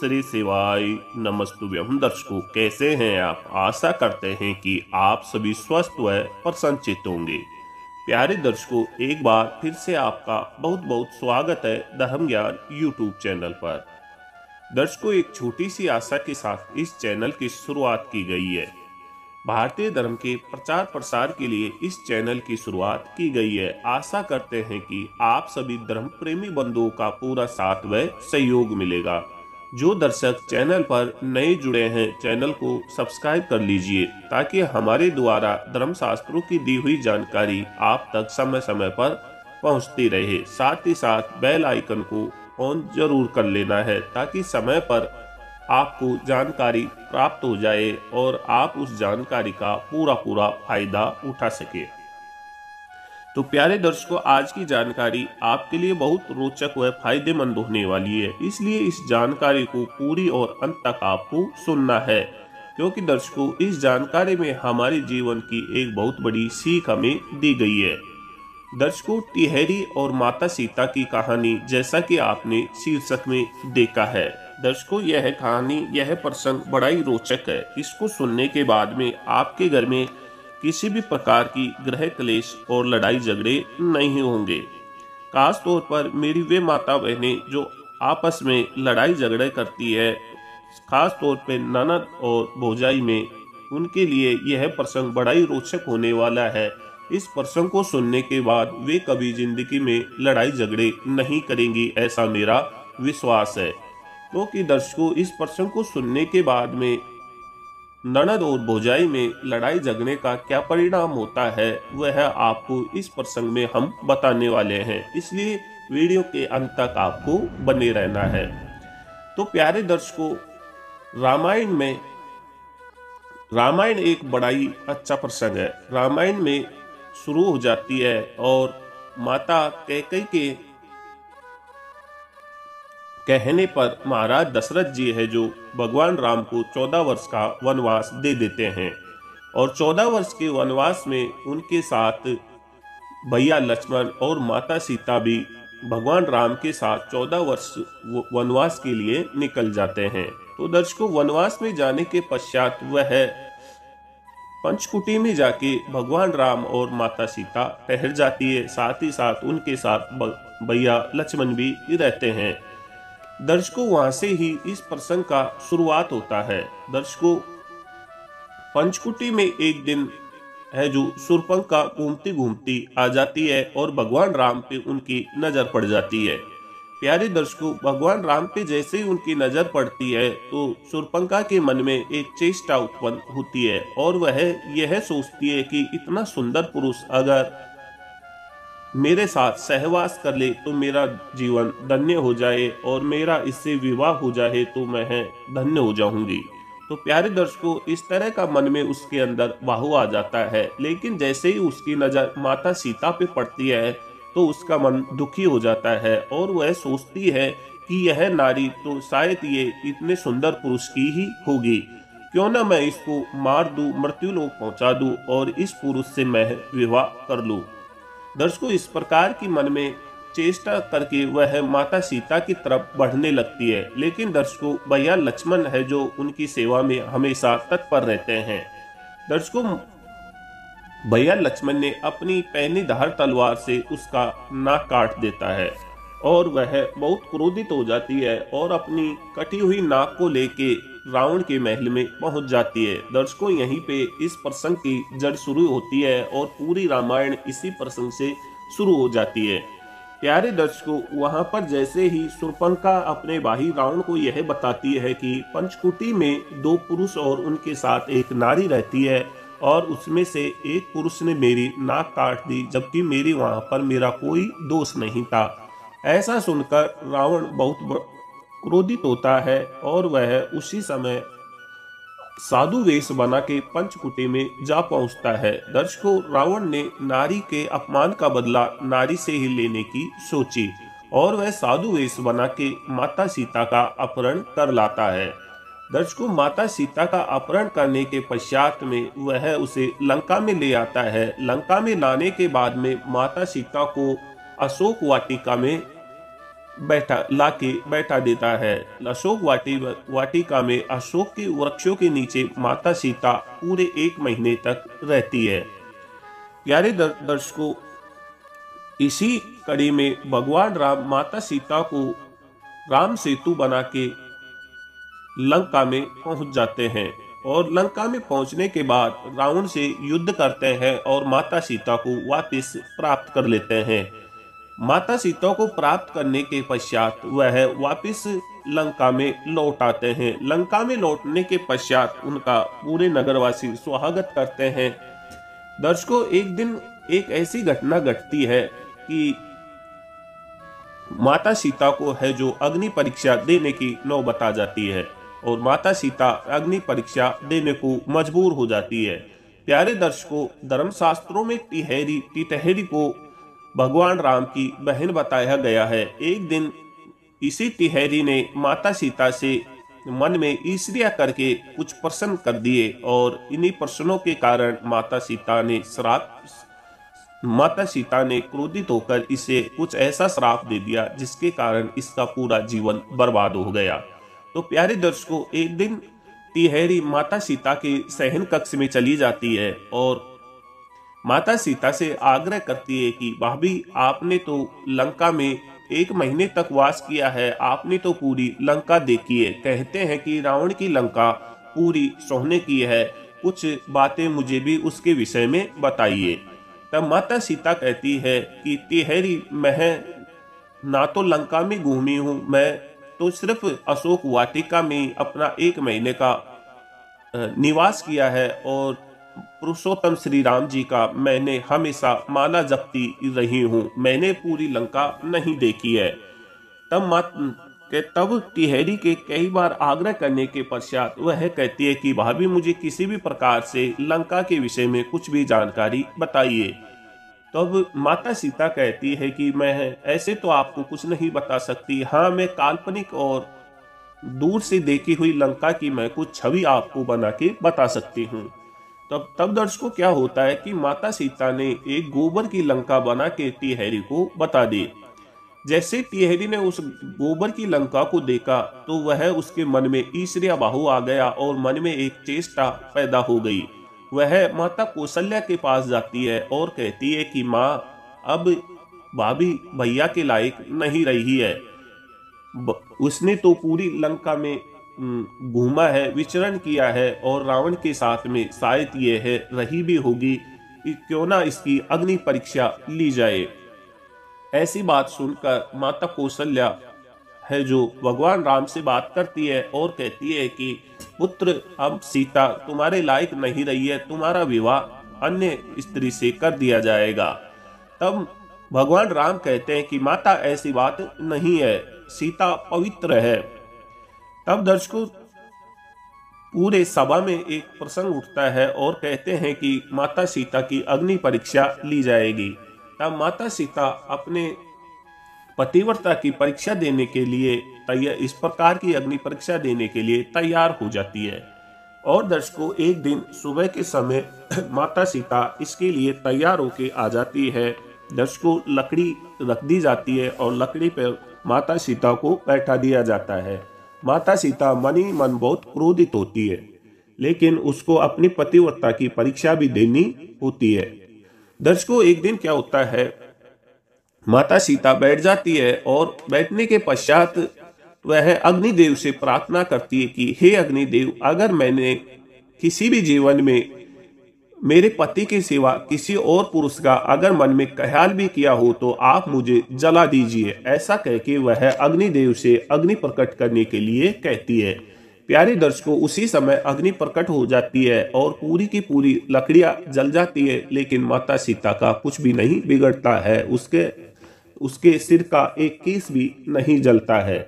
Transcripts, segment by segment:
श्री शिवाय नमस्तुभ्यं। दर्शकों, कैसे हैं आप? आशा करते हैं कि आप सभी स्वस्थ व प्रसन्नचित्त होंगे। प्यारे दर्शकों, एक बार फिर से आपका बहुत बहुत स्वागत है धर्म ज्ञान यूट्यूब चैनल पर। दर्शकों, एक छोटी सी आशा के साथ इस चैनल की शुरुआत की गई है। भारतीय धर्म के प्रचार प्रसार के लिए इस चैनल की शुरुआत की गई है। आशा करते हैं कि आप सभी धर्म प्रेमी बंधुओं का पूरा साथ व सहयोग मिलेगा। जो दर्शक चैनल पर नए जुड़े हैं, चैनल को सब्सक्राइब कर लीजिए ताकि हमारे द्वारा धर्म शास्त्रों की दी हुई जानकारी आप तक समय समय पर पहुंचती रहे। साथ ही साथ बेल आइकन को ऑन जरूर कर लेना है ताकि समय पर आपको जानकारी प्राप्त हो जाए और आप उस जानकारी का पूरा फायदा उठा सके। तो प्यारे दर्शकों, आज की जानकारी आपके लिए बहुत रोचक व फायदेमंद होने वाली है, इसलिए इस जानकारी को पूरी और अंत तक आपको सुनना है, क्योंकि दर्शकों इस जानकारी में हमारे जीवन की एक बहुत बड़ी सीख हमें दी गई है। दर्शकों, टिहरी और माता सीता की कहानी, जैसा कि आपने शीर्षक में देखा है। दर्शकों, यह कहानी, यह प्रसंग बड़ा ही रोचक है। इसको सुनने के बाद में आपके घर में किसी भी प्रकार की गृह क्लेश और लड़ाई झगड़े नहीं होंगे। खास तौर पर मेरी वे माता बहनें जो आपस में लड़ाई झगड़े करती है, खास तौर पे ननद और भौजाई में, उनके लिए यह प्रसंग बड़ा ही रोचक होने वाला है। इस प्रसंग को सुनने के बाद वे कभी जिंदगी में लड़ाई झगड़े नहीं करेंगी, ऐसा मेरा विश्वास है। क्योंकि दर्शकों, इस प्रसंग को सुनने के बाद में ननद और भौजाई में लड़ाई झगड़े का क्या परिणाम होता है, वह आपको इस प्रसंग में हम बताने वाले हैं। इसलिए वीडियो के अंत तक आपको बने रहना है। तो प्यारे दर्शकों, रामायण एक बड़ा ही अच्छा प्रसंग है। रामायण में शुरू हो जाती है और माता कैकेयी के कहने पर महाराज दशरथ जी है जो भगवान राम को 14 वर्ष का वनवास दे देते हैं, और 14 वर्ष के वनवास में उनके साथ भैया लक्ष्मण और माता सीता भी भगवान राम के साथ 14 वर्ष वनवास के लिए निकल जाते हैं। तो दर्शकों, वनवास में जाने के पश्चात वह पंचकुटी में जाके भगवान राम और माता सीता ठहर जाती है। साथ ही साथ उनके साथ भैया लक्ष्मण भी रहते हैं। दर्शकों, वहां से ही इस प्रसंग का शुरुआत होता है। दर्शकों, पंचकुटी में एक दिन है जो शूर्पणखा घूमती घूमती आ जाती है और भगवान राम पे उनकी नजर पड़ जाती है। प्यारे दर्शकों, भगवान राम पे जैसे ही उनकी नजर पड़ती है तो शूर्पणखा के मन में एक चेष्टा उत्पन्न होती है और वह यह सोचती है कि इतना सुंदर पुरुष अगर मेरे साथ सहवास कर ले तो मेरा जीवन धन्य हो जाए, और मेरा इससे विवाह हो जाए तो मैं धन्य हो जाऊंगी। तो प्यारे दर्शकों, इस तरह का मन में उसके अंदर बाहु आ जाता है। लेकिन जैसे ही उसकी नजर माता सीता पे पड़ती है तो उसका मन दुखी हो जाता है और वह सोचती है कि यह नारी तो शायद ये इतने सुंदर पुरुष की ही होगी। क्यों ना मैं इसको मार दूं, मृत्युलोक पहुंचा दूं और इस पुरुष से मैं विवाह कर लूं। दर्शकों, इस प्रकार की मन में चेष्टा करके वह माता सीता की तरफ बढ़ने लगती है। लेकिन दर्शकों, भैया लक्ष्मण है जो उनकी सेवा में हमेशा तत्पर रहते हैं। दर्शकों, भैया लक्ष्मण ने अपनी पहनी धार तलवार से उसका नाक काट देता है और वह बहुत क्रोधित हो जाती है और अपनी कटी हुई नाक को लेके रावण के महल में पहुंच जाती है। दर्शकों, यहीं पे इस प्रसंग की जड़ शुरू होती है और पूरी रामायण इसी प्रसंग से शुरू हो जाती है। प्यारे दर्शकों, वहां पर जैसे ही शूर्पणखा अपने भाई रावण को यह बताती है कि पंचकुटी में 2 पुरुष और उनके साथ एक नारी रहती है और उसमें से एक पुरुष ने मेरी नाक काट दी, जबकि वहां पर मेरा कोई दोष नहीं था। ऐसा सुनकर रावण बहुत क्रोधित होता है और वह उसी समय साधु वेश बना के पंचकुटी में जा पहुंचता है। दर्शकों, रावण ने नारी के अपमान का बदला नारी से ही लेने की सोची और वह साधु वेश बना के माता सीता का अपहरण कर लाता है। दर्शकों, माता सीता का अपहरण करने के पश्चात में वह उसे लंका में ले आता है। लंका में लाने के बाद में माता सीता को अशोक वाटिका में बैठा देता है। अशोक वाटिका में अशोक के वृक्षों के नीचे माता सीता पूरे 1 महीने तक रहती है। प्यारे दर्शकों, इसी कड़ी में भगवान राम माता सीता को राम सेतु बना के लंका में पहुंच जाते हैं और लंका में पहुंचने के बाद रावण से युद्ध करते हैं और माता सीता को वापस प्राप्त कर लेते हैं। माता सीता को प्राप्त करने के पश्चात वह वापस लंका में लौट आते हैं। लंका में लौटने के पश्चात उनका पूरे नगरवासी स्वागत करते हैं। दर्शकों, एक दिन एक ऐसी घटना घटती है कि माता सीता को है जो अग्नि परीक्षा देने की नौबत आ जाती है और माता सीता अग्नि परीक्षा देने को मजबूर हो जाती है। प्यारे दर्शकों, धर्मशास्त्रों में टिटहरी को भगवान राम की बहन बताया गया है। एक दिन इसी टिटहरी ने माता सीता से मन में ईर्ष्या करके कुछ प्रश्न कर दिए और इन्हीं प्रश्नों के कारण माता सीता ने क्रोधित होकर इसे कुछ ऐसा श्राप दे दिया जिसके कारण इसका पूरा जीवन बर्बाद हो गया। तो प्यारे दर्शकों, एक दिन टिटहरी माता सीता के शयन कक्ष में चली जाती है और माता सीता से आग्रह करती है कि भाभी, आपने तो लंका में 1 महीने तक वास किया है, आपने तो पूरी लंका देखी है। कहते हैं कि रावण की लंका पूरी सोने की है, कुछ बातें मुझे भी उसके विषय में बताइए। तब माता सीता कहती है कि टिटहरी, मैं ना तो लंका में घूमी हूँ, मैं तो सिर्फ अशोक वाटिका में अपना 1 महीने का निवास किया है और पुरुषोत्तम श्री राम जी का मैंने हमेशा माला जपती रही हूँ, मैंने पूरी लंका नहीं देखी है। तब टिटहरी के कई बार आग्रह करने के पश्चात वह कहती है कि भाभी, मुझे किसी भी प्रकार से लंका के विषय में कुछ भी जानकारी बताइए। तब माता सीता कहती है कि मैं ऐसे तो आपको कुछ नहीं बता सकती, हाँ मैं काल्पनिक और दूर से देखी हुई लंका की मैं कुछ छवि आपको बना के बता सकती हूँ। तब दर्शकों, क्या होता है कि माता सीता ने एक गोबर की लंका बना के टिटहरी को बता दी। जैसे टिटहरी ने उस गोबर की लंका को देखा तो वह उसके मन में ईर्ष्या भाव आ गया और मन में एक चेष्टा पैदा हो गई। वह माता कौशल्या के पास जाती है और कहती है कि माँ, अब भाभी भैया के लायक नहीं रही है, उसने तो पूरी लंका में घूमा है, विचरण किया है और रावण के साथ में शायद ये है रही भी होगी, क्यों ना इसकी अग्नि परीक्षा ली जाए। ऐसी बात सुनकर माता कौशल्या है जो भगवान राम से बात करती है और कहती है कि पुत्र, अब सीता तुम्हारे लायक नहीं रही है, तुम्हारा विवाह अन्य स्त्री से कर दिया जाएगा। तब भगवान राम कहते हैं कि माता, ऐसी बात नहीं है, सीता पवित्र है। तब दर्शकों, पूरे सभा में एक प्रसंग उठता है और कहते हैं कि माता सीता की अग्नि परीक्षा ली जाएगी। तब माता सीता अपने पतिव्रता की परीक्षा देने के लिए इस प्रकार की अग्नि परीक्षा देने के लिए तैयार हो जाती है। और दर्शकों, एक दिन सुबह के समय माता सीता इसके लिए तैयार होके आ जाती है। दर्शकों, लकड़ी रख दी जाती है और लकड़ी पर माता सीता को बैठा दिया जाता है। माता सीता मन ही मन बहुत क्रोधित होती है, लेकिन उसको अपनी पतिव्रता की परीक्षा भी देनी होती है। दर्शकों, एक दिन क्या होता है, माता सीता बैठ जाती है और बैठने के पश्चात वह अग्निदेव से प्रार्थना करती है कि हे अग्निदेव, अगर मैंने किसी भी जीवन में मेरे पति के सिवा किसी और पुरुष का अगर मन में ख्याल भी किया हो तो आप मुझे जला दीजिए। ऐसा कह के वह अग्निदेव से अग्नि प्रकट करने के लिए कहती है। प्यारे दर्शकों, उसी समय अग्नि प्रकट हो जाती है और पूरी की पूरी लकड़ियां जल जाती है, लेकिन माता सीता का कुछ भी नहीं बिगड़ता है, उसके सिर का एक केस भी नहीं जलता है।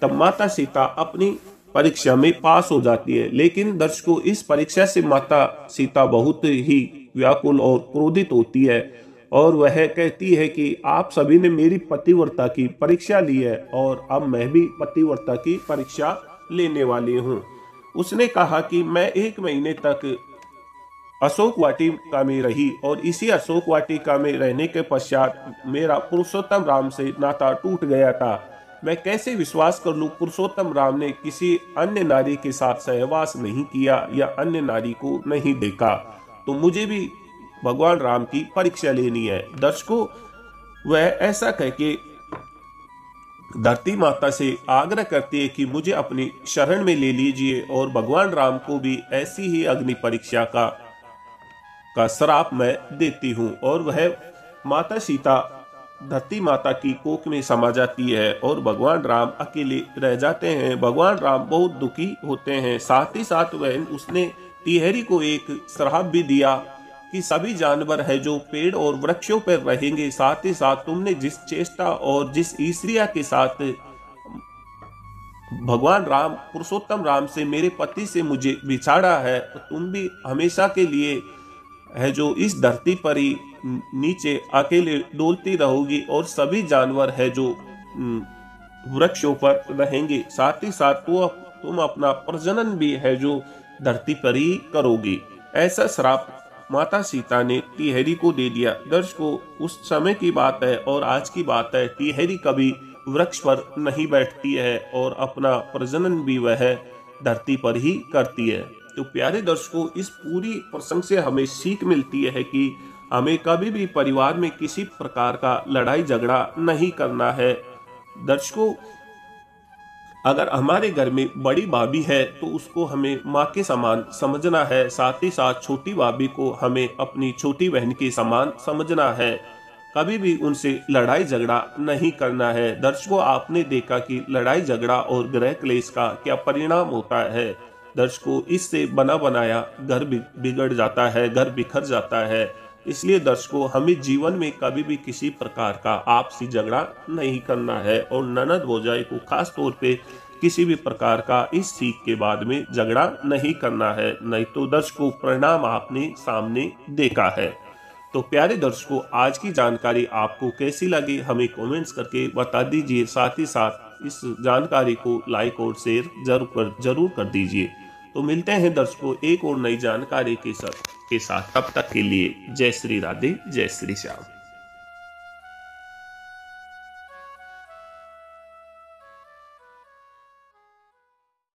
तब माता सीता अपनी परीक्षा में पास हो जाती है। लेकिन दर्शकों, इस परीक्षा से माता सीता बहुत ही व्याकुल और क्रोधित होती है और वह कहती है कि आप सभी ने मेरी पतिव्रता की परीक्षा ली है और अब मैं भी पतिव्रता की परीक्षा लेने वाली हूँ। उसने कहा कि मैं 1 महीने तक अशोक वाटिका में रही और इसी अशोक वाटिका में रहने के पश्चात मेरा पुरुषोत्तम राम से नाता टूट गया था। मैं कैसे विश्वास कर लूं पुरुषोत्तम राम ने किसी अन्य नारी के साथ सहवास नहीं किया या अन्य नारी को नहीं देखा। तो मुझे भी भगवान राम की परीक्षा लेनी है। दर्शकों, वह ऐसा कह के धरती माता से आग्रह करती है कि मुझे अपनी शरण में ले लीजिए, और भगवान राम को भी ऐसी ही अग्नि परीक्षा का श्राप मैं देती हूँ। और वह माता सीता धरती माता की कोख में समा जाती है और भगवान राम अकेले रह जाते हैं। भगवान राम बहुत दुखी होते हैं। साथ ही साथ उसने टिहरी को एक श्राप भी दिया कि सभी जानवर है जो पेड़ और वृक्षों पर रहेंगे। साथ ही साथ तुमने जिस चेष्टा और जिस ईश्वरिया के साथ भगवान राम पुरुषोत्तम राम से, मेरे पति से मुझे बिछाड़ा है, तो तुम भी हमेशा के लिए है जो इस धरती पर ही नीचे अकेले डोलती रहोगी, और सभी जानवर है जो वृक्षों पर रहेंगे। साथ ही साथ तुम अपना प्रजनन भी है जो धरती पर ही करोगी। ऐसा श्राप माता सीता ने टिहरी को दे दिया। दर्शकों, उस समय की बात है और आज की बात है। टिहरी कभी वृक्ष पर नहीं बैठती है और अपना प्रजनन भी वह धरती पर ही करती है। तो प्यारे दर्शकों, इस पूरी प्रसंग से हमें सीख मिलती है कि हमें कभी भी परिवार में किसी प्रकार का लड़ाई झगड़ा नहीं करना है। दर्शकों, अगर हमारे घर में बड़ी भाभी है तो उसको हमें माँ के समान समझना है। साथ ही साथ छोटी भाभी को हमें अपनी छोटी बहन के समान समझना है। कभी भी उनसे लड़ाई झगड़ा नहीं करना है। दर्शकों, आपने देखा कि लड़ाई झगड़ा और गृह क्लेश का क्या परिणाम होता है। दर्शकों, इससे बना बनाया घर बिगड़ जाता है, घर बिखर जाता है। इसलिए दर्शकों, हमें जीवन में कभी भी किसी प्रकार का आपसी झगड़ा नहीं करना है, और ननद भौजाई को खास तौर पे किसी भी प्रकार का इस सीख के बाद में झगड़ा नहीं करना है। नहीं तो दर्शकों, परिणाम आपने सामने देखा है। तो प्यारे दर्शकों, आज की जानकारी आपको कैसी लगी हमें कमेंट्स करके बता दीजिए। साथ ही साथ इस जानकारी को लाइक और शेयर जरूर कर दीजिए। तो मिलते हैं दर्शकों एक और नई जानकारी के साथ। तब तक के लिए जय श्री राधे, जय श्री श्याम।